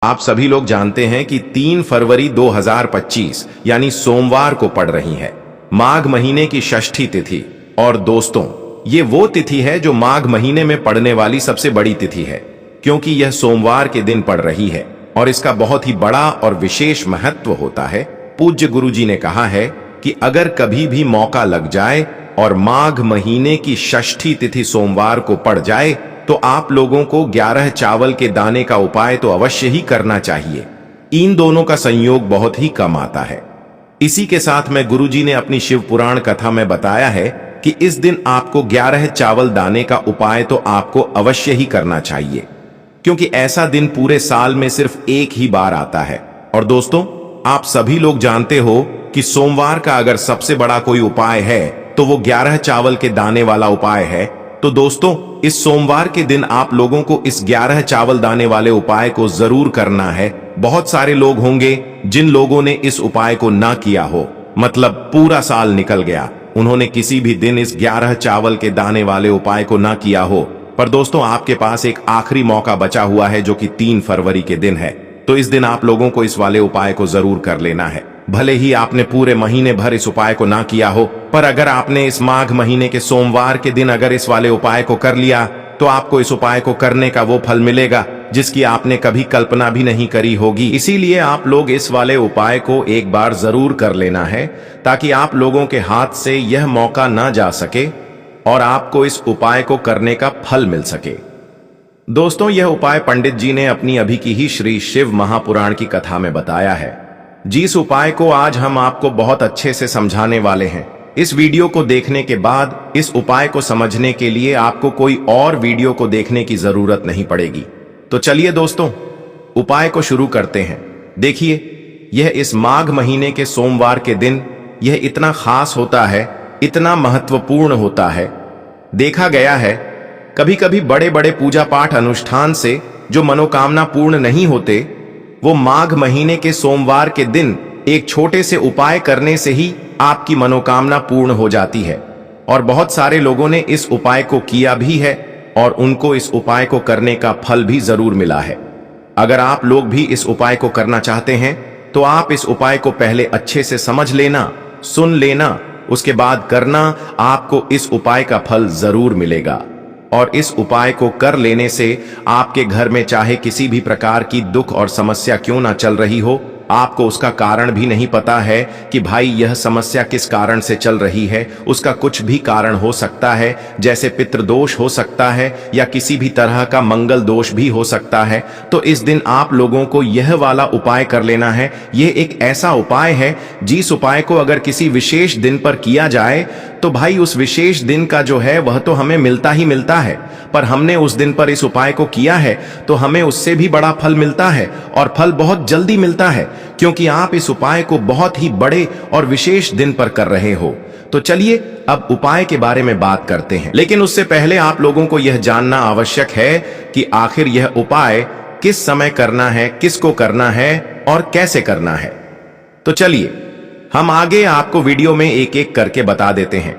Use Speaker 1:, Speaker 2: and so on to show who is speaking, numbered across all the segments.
Speaker 1: आप सभी लोग जानते हैं कि 3 फरवरी 2025 यानी सोमवार को पड़ रही है माघ महीने की षष्ठी तिथि। और दोस्तों, ये वो तिथि है जो माघ महीने में पड़ने वाली सबसे बड़ी तिथि है, क्योंकि यह सोमवार के दिन पड़ रही है और इसका बहुत ही बड़ा और विशेष महत्व होता है। पूज्य गुरुजी ने कहा है कि अगर कभी भी मौका लग जाए और माघ महीने की षष्ठी तिथि सोमवार को पड़ जाए तो आप लोगों को 11 चावल के दाने का उपाय तो अवश्य ही करना चाहिए। इन दोनों का संयोग बहुत ही कम आता है। इसी के साथ में गुरुजी ने अपनी शिव पुराण कथा में बताया है कि इस दिन आपको 11 चावल दाने का उपाय तो आपको अवश्य ही करना चाहिए, क्योंकि ऐसा दिन पूरे साल में सिर्फ एक ही बार आता है। और दोस्तों, आप सभी लोग जानते हो कि सोमवार का अगर सबसे बड़ा कोई उपाय है तो वो 11 चावल के दाने वाला उपाय है। तो दोस्तों, इस सोमवार के दिन आप लोगों को इस 11 चावल दाने वाले उपाय को जरूर करना है। बहुत सारे लोग होंगे जिन लोगों ने इस उपाय को ना किया हो, मतलब पूरा साल निकल गया, उन्होंने किसी भी दिन इस 11 चावल के दाने वाले उपाय को ना किया हो। पर दोस्तों, आपके पास एक आखिरी मौका बचा हुआ है जो कि 3 फरवरी के दिन है। तो इस दिन आप लोगों को इस वाले उपाय को जरूर कर लेना है। भले ही आपने पूरे महीने भर इस उपाय को ना किया हो, पर अगर आपने इस माघ महीने के सोमवार के दिन अगर इस वाले उपाय को कर लिया तो आपको इस उपाय को करने का वो फल मिलेगा जिसकी आपने कभी कल्पना भी नहीं करी होगी। इसीलिए आप लोग इस वाले उपाय को एक बार जरूर कर लेना है, ताकि आप लोगों के हाथ से यह मौका ना जा सके और आपको इस उपाय को करने का फल मिल सके। दोस्तों, यह उपाय पंडित जी ने अपनी अभी की ही श्री शिव महापुराण की कथा में बताया है, जिस उपाय को आज हम आपको बहुत अच्छे से समझाने वाले हैं। इस वीडियो को देखने के बाद इस उपाय को समझने के लिए आपको कोई और वीडियो को देखने की जरूरत नहीं पड़ेगी। तो चलिए दोस्तों, उपाय को शुरू करते हैं। देखिए, यह इस माघ महीने के सोमवार के दिन यह इतना खास होता है, इतना महत्वपूर्ण होता है। देखा गया है कभी कभी बड़े बड़े पूजा पाठ अनुष्ठान से जो मनोकामना पूर्ण नहीं होते, वो माघ महीने के सोमवार के दिन एक छोटे से उपाय करने से ही आपकी मनोकामना पूर्ण हो जाती है। और बहुत सारे लोगों ने इस उपाय को किया भी है और उनको इस उपाय को करने का फल भी जरूर मिला है। अगर आप लोग भी इस उपाय को करना चाहते हैं तो आप इस उपाय को पहले अच्छे से समझ लेना, सुन लेना, उसके बाद करना। आपको इस उपाय का फल जरूर मिलेगा। और इस उपाय को कर लेने से आपके घर में चाहे किसी भी प्रकार की दुख और समस्या क्यों ना चल रही हो, आपको उसका कारण भी नहीं पता है कि भाई यह समस्या किस कारण से चल रही है, उसका कुछ भी कारण हो सकता है, जैसे पितृदोष हो सकता है या किसी भी तरह का मंगल दोष भी हो सकता है। तो इस दिन आप लोगों को यह वाला उपाय कर लेना है। यह एक ऐसा उपाय है जिस उपाय को अगर किसी विशेष दिन पर किया जाए तो भाई उस विशेष दिन का जो है वह तो हमें मिलता ही मिलता है, पर हमने उस दिन पर इस उपाय को किया है तो हमें उससे भी बड़ा फल मिलता है, और फल बहुत जल्दी मिलता है, क्योंकि आप इस उपाय को बहुत ही बड़े और विशेष दिन पर कर रहे हो। तो चलिए अब उपाय के बारे में बात करते हैं। लेकिन उससे पहले आप लोगों को यह जानना आवश्यक है कि आखिर यह उपाय किस समय करना है, किसको करना है और कैसे करना है। तो चलिए हम आगे आपको वीडियो में एक एक करके बता देते हैं।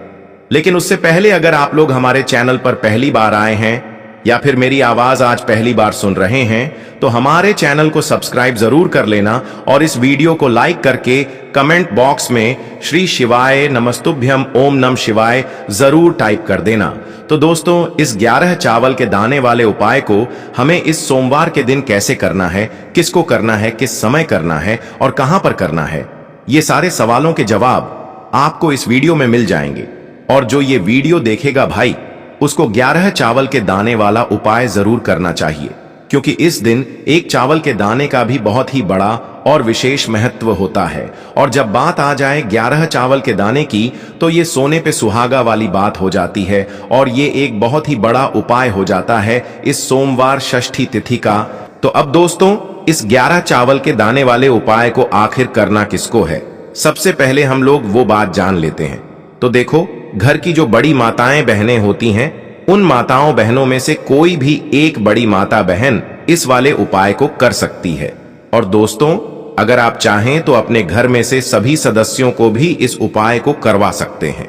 Speaker 1: लेकिन उससे पहले अगर आप लोग हमारे चैनल पर पहली बार आए हैं या फिर मेरी आवाज आज पहली बार सुन रहे हैं तो हमारे चैनल को सब्सक्राइब जरूर कर लेना और इस वीडियो को लाइक करके कमेंट बॉक्स में श्री शिवाय नमस्तुभ्यम ओम नम शिवाय जरूर टाइप कर देना। तो दोस्तों, इस 11 चावल के दाने वाले उपाय को हमें इस सोमवार के दिन कैसे करना है, किसको करना है, किस समय करना है और कहां पर करना है, ये सारे सवालों के जवाब आपको इस वीडियो में मिल जाएंगे। और जो ये वीडियो देखेगा भाई, उसको 11 चावल के दाने वाला उपाय जरूर करना चाहिए, क्योंकि इस दिन एक चावल के दाने का भी बहुत ही बड़ा और विशेष महत्व होता है। और जब बात आ जाए 11 चावल के दाने की तो ये सोने पे सुहागा वाली बात हो जाती है और ये एक बहुत ही बड़ा उपाय हो जाता है इस सोमवार षष्ठी तिथि का। तो अब दोस्तों, इस 11 चावल के दाने वाले उपाय को आखिर करना किसको है, सबसे पहले हम लोग वो बात जान लेते हैं। तो देखो, घर की जो बड़ी माताएं बहनें होती हैं, उन माताओं बहनों में से कोई भी एक बड़ी माता बहन इस वाले उपाय को कर सकती है। और दोस्तों, अगर आप चाहें तो अपने घर में से सभी सदस्यों को भी इस उपाय को करवा सकते हैं।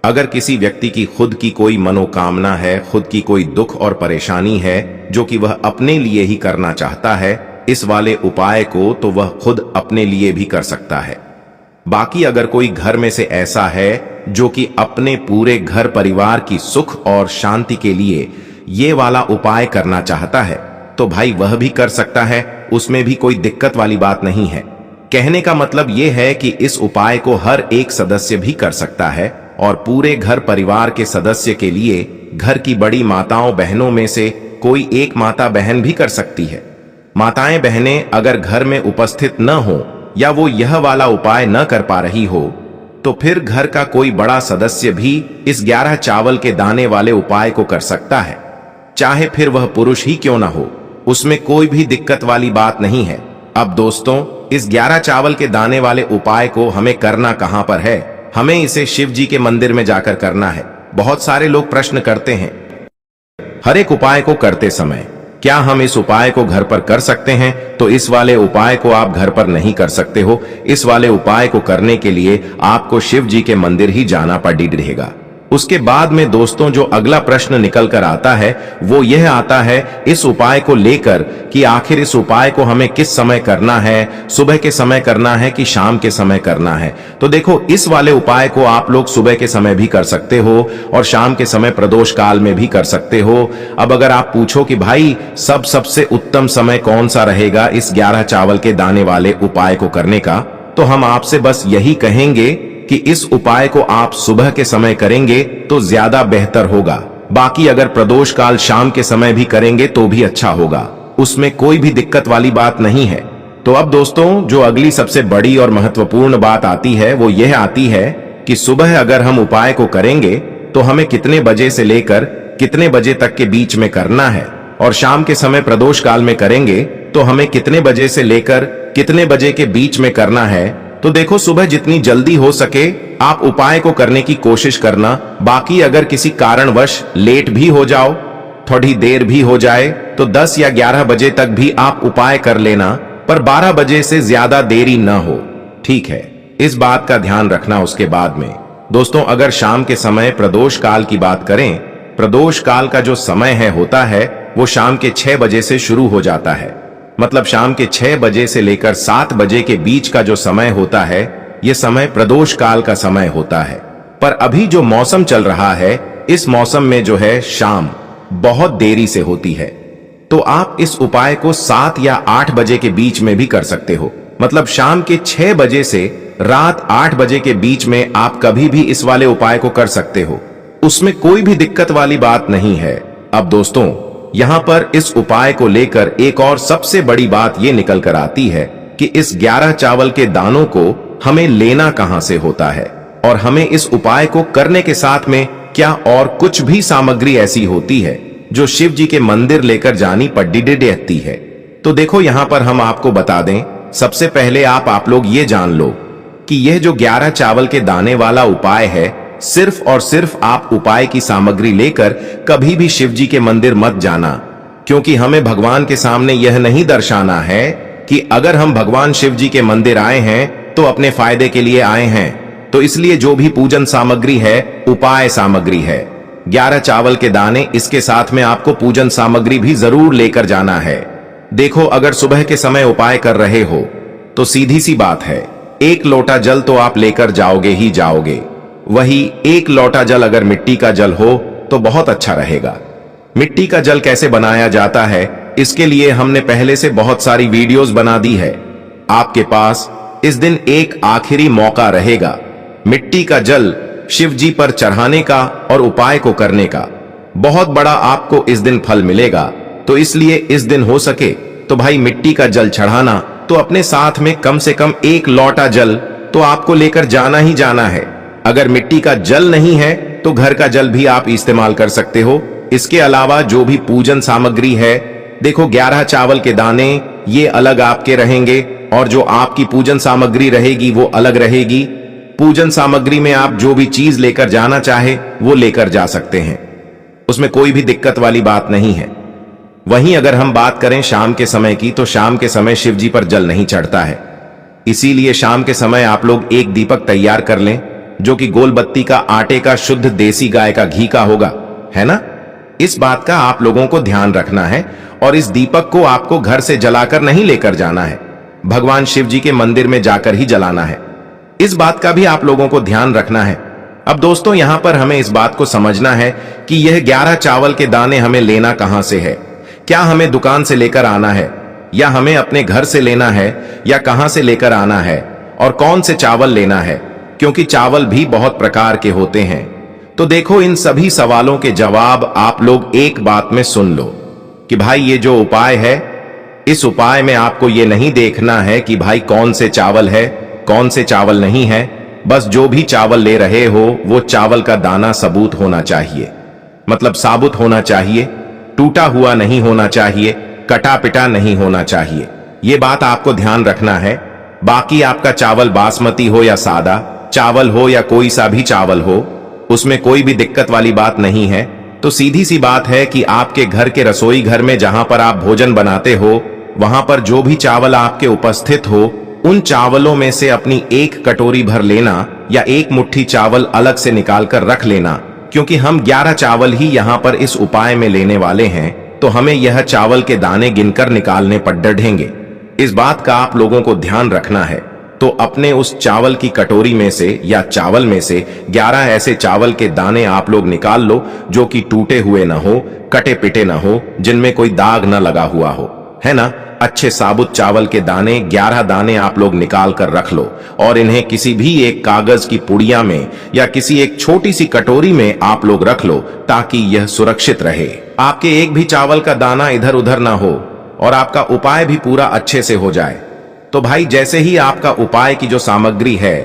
Speaker 1: अगर किसी व्यक्ति की खुद की कोई मनोकामना है, खुद की कोई दुख और परेशानी है जो कि वह अपने लिए ही करना चाहता है, इस वाले उपाय को तो वह खुद अपने लिए भी कर सकता है। बाकी अगर कोई घर में से ऐसा है जो कि अपने पूरे घर परिवार की सुख और शांति के लिए ये वाला उपाय करना चाहता है तो भाई वह भी कर सकता है, उसमें भी कोई दिक्कत वाली बात नहीं है। कहने का मतलब ये है कि इस उपाय को हर एक सदस्य भी कर सकता है और पूरे घर परिवार के सदस्य के लिए घर की बड़ी माताओं बहनों में से कोई एक माता बहन भी कर सकती है। माताएं बहनें अगर घर में उपस्थित न हो या वो यह वाला उपाय न कर पा रही हो तो फिर घर का कोई बड़ा सदस्य भी इस 11 चावल के दाने वाले उपाय को कर सकता है, चाहे फिर वह पुरुष ही क्यों ना हो, उसमें कोई भी दिक्कत वाली बात नहीं है। अब दोस्तों, इस 11 चावल के दाने वाले उपाय को हमें करना कहां पर है? हमें इसे शिव जी के मंदिर में जाकर करना है। बहुत सारे लोग प्रश्न करते हैं हर एक उपाय को करते समय क्या हम इस उपाय को घर पर कर सकते हैं? तो इस वाले उपाय को आप घर पर नहीं कर सकते हो। इस वाले उपाय को करने के लिए आपको शिव जी के मंदिर ही जाना पड़ेगा। उसके बाद में दोस्तों जो अगला प्रश्न निकल कर आता है वो यह आता है इस उपाय को लेकर कि आखिर इस उपाय को हमें किस समय करना है, सुबह के समय करना है कि शाम के समय करना है? तो देखो, इस वाले उपाय को आप लोग सुबह के समय भी कर सकते हो और शाम के समय प्रदोष काल में भी कर सकते हो। अब अगर आप पूछो कि भाई सबसे उत्तम समय कौन सा रहेगा इस 11 चावल के दाने वाले उपाय को करने का, तो हम आपसे बस यही कहेंगे कि इस उपाय को आप सुबह के समय करेंगे तो ज्यादा बेहतर होगा। बाकी अगर प्रदोष काल शाम के समय भी करेंगे तो भी अच्छा होगा, उसमें कोई भी दिक्कत वाली बात नहीं है। तो अब दोस्तों जो अगली सबसे बड़ी और महत्वपूर्ण बात आती है वो यह आती है कि सुबह अगर हम उपाय को करेंगे तो हमें कितने बजे से लेकर कितने बजे तक के बीच में करना है, और शाम के समय प्रदोष काल में करेंगे तो हमें कितने बजे से लेकर कितने बजे के बीच में करना है। तो देखो, सुबह जितनी जल्दी हो सके आप उपाय को करने की कोशिश करना। बाकी अगर किसी कारणवश लेट भी हो जाओ, थोड़ी देर भी हो जाए, तो 10 या 11 बजे तक भी आप उपाय कर लेना, पर 12 बजे से ज्यादा देरी न हो, ठीक है? इस बात का ध्यान रखना। उसके बाद में दोस्तों अगर शाम के समय प्रदोष काल की बात करें, प्रदोष काल का जो समय होता है वो शाम के 6 बजे से शुरू हो जाता है। मतलब शाम के 6 बजे से लेकर 7 बजे के बीच का जो समय होता है यह समय प्रदोष काल का समय होता है। पर अभी जो मौसम चल रहा है इस मौसम में जो है शाम बहुत देरी से होती है, तो आप इस उपाय को 7 या 8 बजे के बीच में भी कर सकते हो। मतलब शाम के 6 बजे से रात 8 बजे के बीच में आप कभी भी इस वाले उपाय को कर सकते हो, उसमें कोई भी दिक्कत वाली बात नहीं है। अब दोस्तों यहां पर इस उपाय को लेकर एक और सबसे बड़ी बात यह निकल कर आती है कि इस 11 चावल के दानों को हमें लेना कहां से होता है, और हमें इस उपाय को करने के साथ में क्या और कुछ भी सामग्री ऐसी होती है जो शिव जी के मंदिर लेकर जानी पड़ती है। तो देखो यहां पर हम आपको बता दें, सबसे पहले आप लोग ये जान लो कि यह जो 11 चावल के दाने वाला उपाय है, सिर्फ और सिर्फ आप उपाय की सामग्री लेकर कभी भी शिव जी के मंदिर मत जाना, क्योंकि हमें भगवान के सामने यह नहीं दर्शाना है कि अगर हम भगवान शिव जी के मंदिर आए हैं तो अपने फायदे के लिए आए हैं। तो इसलिए जो भी पूजन सामग्री है उपाय सामग्री है। 11 चावल के दाने, इसके साथ में आपको पूजन सामग्री भी जरूर लेकर जाना है। देखो, अगर सुबह के समय उपाय कर रहे हो तो सीधी सी बात है, 1 लोटा जल तो आप लेकर जाओगे ही जाओगे। वही 1 लोटा जल अगर मिट्टी का जल हो तो बहुत अच्छा रहेगा। मिट्टी का जल कैसे बनाया जाता है इसके लिए हमने पहले से बहुत सारी वीडियोस बना दी है। आपके पास इस दिन एक आखिरी मौका रहेगा मिट्टी का जल शिव जी पर चढ़ाने का और उपाय को करने का। बहुत बड़ा आपको इस दिन फल मिलेगा। तो इसलिए इस दिन हो सके तो भाई मिट्टी का जल चढ़ाना, तो अपने साथ में कम से कम 1 लोटा जल तो आपको लेकर जाना ही जाना है। अगर मिट्टी का जल नहीं है तो घर का जल भी आप इस्तेमाल कर सकते हो। इसके अलावा जो भी पूजन सामग्री है, देखो 11 चावल के दाने ये अलग आपके रहेंगे और जो आपकी पूजन सामग्री रहेगी वो अलग रहेगी। पूजन सामग्री में आप जो भी चीज लेकर जाना चाहे वो लेकर जा सकते हैं, उसमें कोई भी दिक्कत वाली बात नहीं है। वहीं अगर हम बात करें शाम के समय की, तो शाम के समय शिव जी पर जल नहीं चढ़ता है। इसीलिए शाम के समय आप लोग एक दीपक तैयार कर लें जो कि गोल बत्ती का, आटे का, शुद्ध देसी गाय का घी का होगा, है ना? इस बात का आप लोगों को ध्यान रखना है। और इस दीपक को आपको घर से जलाकर नहीं लेकर जाना है, भगवान शिव जी के मंदिर में जाकर ही जलाना है। इस बात का भी आप लोगों को ध्यान रखना है। अब दोस्तों यहां पर हमें इस बात को समझना है कि यह 11 चावल के दाने हमें लेना कहां से है। क्या हमें दुकान से लेकर आना है, या हमें अपने घर से लेना है, या कहां से लेकर आना है, और कौन से चावल लेना है, क्योंकि चावल भी बहुत प्रकार के होते हैं। तो देखो, इन सभी सवालों के जवाब आप लोग एक बात में सुन लो कि भाई ये जो उपाय है, इस उपाय में आपको ये नहीं देखना है कि भाई कौन से चावल है, कौन से चावल नहीं है। बस जो भी चावल ले रहे हो वो चावल का दाना सबूत होना चाहिए, मतलब साबुत होना चाहिए, टूटा हुआ नहीं होना चाहिए, कटा पिटा नहीं होना चाहिए। ये बात आपको ध्यान रखना है। बाकी आपका चावल बासमती हो या सादा चावल हो या कोई सा भी चावल हो, उसमें कोई भी दिक्कत वाली बात नहीं है। तो सीधी सी बात है कि आपके घर के रसोई घर में जहां पर आप भोजन बनाते हो, वहां पर जो भी चावल आपके उपस्थित हो, उन चावलों में से अपनी एक कटोरी भर लेना या एक मुट्ठी चावल अलग से निकाल कर रख लेना, क्योंकि हम 11 चावल ही यहां पर इस उपाय में लेने वाले हैं। तो हमें यह चावल के दाने गिनकर निकालने पर डढ़ेंगे। इस बात का आप लोगों को ध्यान रखना है। तो अपने उस चावल की कटोरी में से या चावल में से 11 ऐसे चावल के दाने आप लोग निकाल लो जो कि टूटे हुए ना हो, कटे पिटे ना हो, जिनमें कोई दाग ना लगा हुआ हो, है ना। अच्छे साबुत चावल के दाने 11 दाने आप लोग निकाल कर रख लो और इन्हें किसी भी एक कागज की पुड़िया में या किसी एक छोटी सी कटोरी में आप लोग रख लो, ताकि यह सुरक्षित रहे। आपके एक भी चावल का दाना इधर उधर ना हो और आपका उपाय भी पूरा अच्छे से हो जाए। तो भाई जैसे ही आपका उपाय की जो सामग्री है,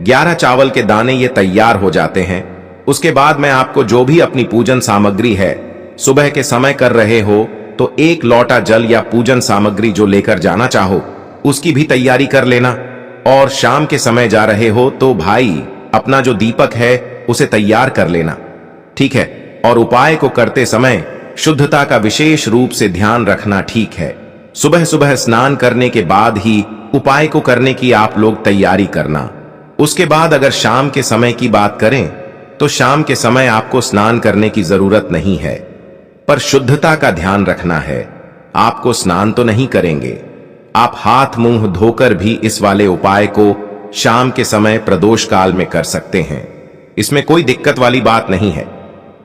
Speaker 1: 11 चावल के दाने ये तैयार हो जाते हैं, उसके बाद मैं आपको जो भी अपनी पूजन सामग्री है, सुबह के समय कर रहे हो तो एक लोटा जल या पूजन सामग्री जो लेकर जाना चाहो उसकी भी तैयारी कर लेना। और शाम के समय जा रहे हो तो भाई अपना जो दीपक है उसे तैयार कर लेना, ठीक है। और उपाय को करते समय शुद्धता का विशेष रूप से ध्यान रखना, ठीक है। सुबह सुबह स्नान करने के बाद ही उपाय को करने की आप लोग तैयारी करना। उसके बाद अगर शाम के समय की बात करें तो शाम के समय आपको स्नान करने की जरूरत नहीं है, पर शुद्धता का ध्यान रखना है। आपको स्नान तो नहीं करेंगे, आप हाथ मुंह धोकर भी इस वाले उपाय को शाम के समय प्रदोष काल में कर सकते हैं। इसमें कोई दिक्कत वाली बात नहीं है।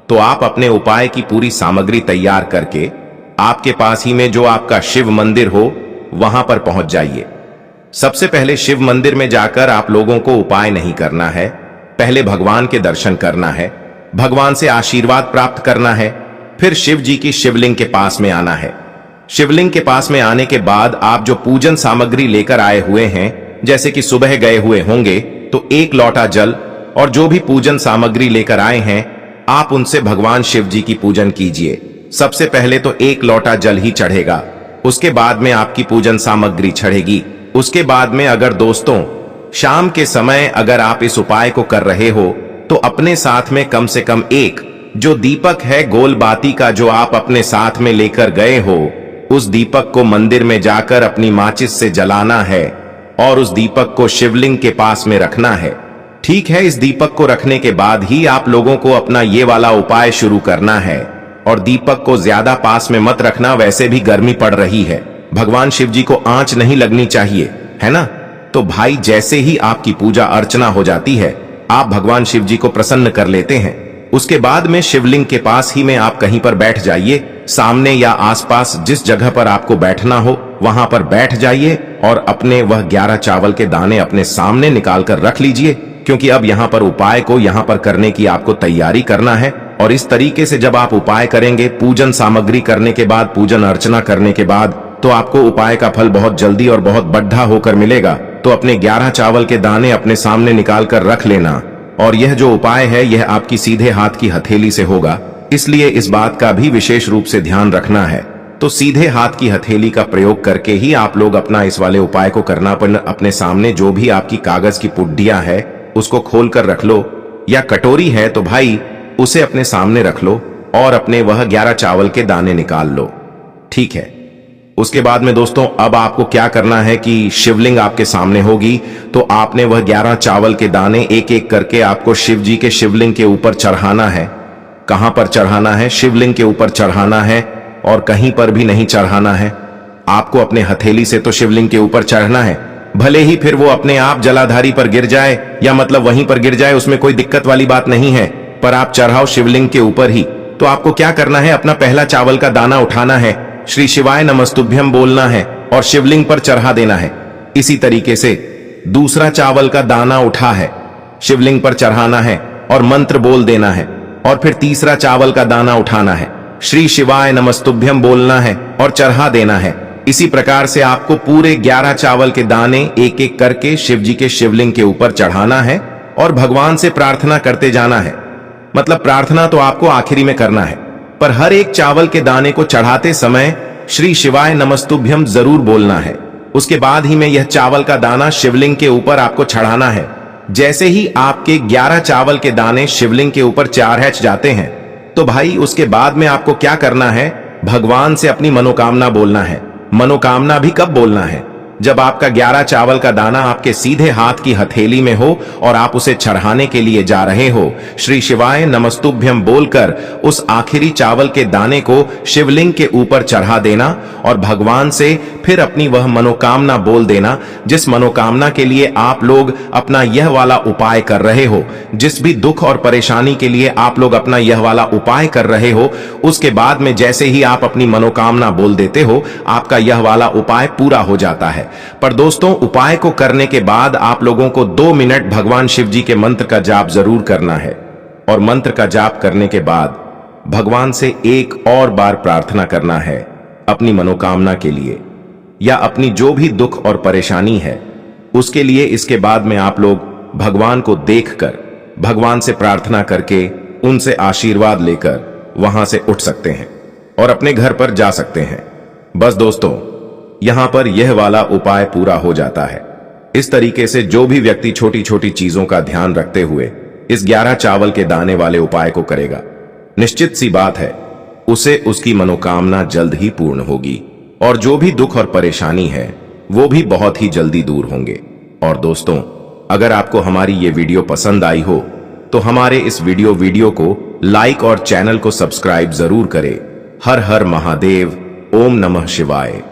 Speaker 1: तो आप अपने उपाय की पूरी सामग्री तैयार करके आपके पास ही में जो आपका शिव मंदिर हो वहां पर पहुंच जाइए। सबसे पहले शिव मंदिर में जाकर आप लोगों को उपाय नहीं करना है, पहले भगवान के दर्शन करना है, भगवान से आशीर्वाद प्राप्त करना है, फिर शिव जी की शिवलिंग के पास में आना है। शिवलिंग के पास में आने के बाद आप जो पूजन सामग्री लेकर आए हुए हैं, जैसे कि सुबह गए हुए होंगे तो एक लोटा जल और जो भी पूजन सामग्री लेकर आए हैं, आप उनसे भगवान शिव जी की पूजन कीजिए। सबसे पहले तो एक लोटा जल ही चढ़ेगा, उसके बाद में आपकी पूजन सामग्री चढ़ेगी। उसके बाद में अगर दोस्तों शाम के समय अगर आप इस उपाय को कर रहे हो तो अपने साथ में कम से कम एक जो दीपक है गोल बाती का जो आप अपने साथ में लेकर गए हो, उस दीपक को मंदिर में जाकर अपनी माचिस से जलाना है और उस दीपक को शिवलिंग के पास में रखना है, ठीक है। इस दीपक को रखने के बाद ही आप लोगों को अपना ये वाला उपाय शुरू करना है। और दीपक को ज्यादा पास में मत रखना, वैसे भी गर्मी पड़ रही है, भगवान शिव जी को आंच नहीं लगनी चाहिए, है ना। तो भाई जैसे ही आपकी पूजा अर्चना हो जाती है, आप भगवान शिव जी को प्रसन्न कर लेते हैं। उसके बाद में शिवलिंग के पास ही में आप कहीं पर बैठ जाइए, सामने या आसपास जिस जगह पर आपको बैठना हो वहां पर बैठ जाइए और अपने वह 11 चावल के दाने अपने सामने निकाल कर रख लीजिए, क्योंकि अब यहाँ पर उपाय को यहाँ पर करने की आपको तैयारी करना है। और इस तरीके से जब आप उपाय करेंगे, पूजन सामग्री करने के बाद, पूजन अर्चना करने के बाद, तो आपको उपाय का फल बहुत जल्दी और बहुत बढ़ा होकर मिलेगा। तो अपने 11 चावल के दाने अपने सामने निकाल कर रख लेना। और यह जो उपाय है यह आपकी सीधे हाथ की हथेली से होगा, इसलिए इस बात का भी विशेष रूप से ध्यान रखना है। तो सीधे हाथ की हथेली का प्रयोग करके ही आप लोग अपना इस वाले उपाय को करना। पर अपने सामने जो भी आपकी कागज की पुड्डियां है उसको खोल कर रख लो, या कटोरी है तो भाई उसे अपने सामने रख लो और अपने वह 11 चावल के दाने निकाल लो, ठीक है। उसके बाद में दोस्तों अब आपको क्या करना है कि शिवलिंग आपके सामने होगी, तो आपने वह 11 चावल के दाने एक एक करके आपको शिव जी के शिवलिंग के ऊपर चढ़ाना है। कहां पर चढ़ाना है? शिवलिंग के ऊपर चढ़ाना है। और कहीं पर भी नहीं चढ़ाना है। आपको अपने हथेली से तो शिवलिंग के ऊपर चढ़ना है, भले ही फिर वो अपने आप जलाधारी पर गिर जाए या मतलब वहीं पर गिर जाए, उसमें कोई दिक्कत वाली बात नहीं है, पर आप चढ़ाओ शिवलिंग के ऊपर ही। तो आपको क्या करना है, अपना पहला चावल का दाना उठाना है, श्री शिवाय नमस्तुभ्यम बोलना है और शिवलिंग पर चढ़ा देना है। इसी तरीके से दूसरा चावल का दाना उठा है, शिवलिंग पर चढ़ाना है और मंत्र बोल देना है। और फिर तीसरा चावल का दाना उठाना है, श्री शिवाय नमस्तुभ्यम बोलना है और चढ़ा देना है। इसी प्रकार से आपको पूरे 11 चावल के दाने एक एक करके शिव जी के शिवलिंग के ऊपर चढ़ाना है और भगवान से प्रार्थना करते जाना है। मतलब प्रार्थना तो आपको आखिरी में करना है, पर हर एक चावल के दाने को चढ़ाते समय श्री शिवाय नमस्तुभ्यम जरूर बोलना है। उसके बाद ही में यह चावल का दाना शिवलिंग के ऊपर आपको चढ़ाना है। जैसे ही आपके 11 चावल के दाने शिवलिंग के ऊपर चढ़ जाते हैं, तो भाई उसके बाद में आपको क्या करना है, भगवान से अपनी मनोकामना बोलना है। मनोकामना भी कब बोलना है, जब आपका 11 चावल का दाना आपके सीधे हाथ की हथेली में हो और आप उसे चढ़ाने के लिए जा रहे हो। श्री शिवाय नमस्तुभ्यम बोलकर उस आखिरी चावल के दाने को शिवलिंग के ऊपर चढ़ा देना और भगवान से फिर अपनी वह मनोकामना बोल देना, जिस मनोकामना के लिए आप लोग अपना यह वाला उपाय कर रहे हो, जिस भी दुख और परेशानी के लिए आप लोग अपना यह वाला उपाय कर रहे हो। उसके बाद में जैसे ही आप अपनी मनोकामना बोल देते हो, आपका यह वाला उपाय पूरा हो जाता है। पर दोस्तों, उपाय को करने के बाद आप लोगों को 2 मिनट भगवान शिव जी के मंत्र का जाप जरूर करना है और मंत्र का जाप करने के बाद भगवान से एक और बार प्रार्थना करना है अपनी मनोकामना के लिए या अपनी जो भी दुख और परेशानी है उसके लिए। इसके बाद में आप लोग भगवान को देखकर, भगवान से प्रार्थना करके, उनसे आशीर्वाद लेकर वहां से उठ सकते हैं और अपने घर पर जा सकते हैं। बस दोस्तों, यहां पर यह वाला उपाय पूरा हो जाता है। इस तरीके से जो भी व्यक्ति छोटी छोटी चीजों का ध्यान रखते हुए इस 11 चावल के दाने वाले उपाय को करेगा, निश्चित सी बात है उसे उसकी मनोकामना जल्द ही पूर्ण होगी और जो भी दुख और परेशानी है वो भी बहुत ही जल्दी दूर होंगे। और दोस्तों, अगर आपको हमारी ये वीडियो पसंद आई हो तो हमारे इस वीडियो को लाइक और चैनल को सब्सक्राइब जरूर करें। हर हर महादेव, ओम नमः शिवाय।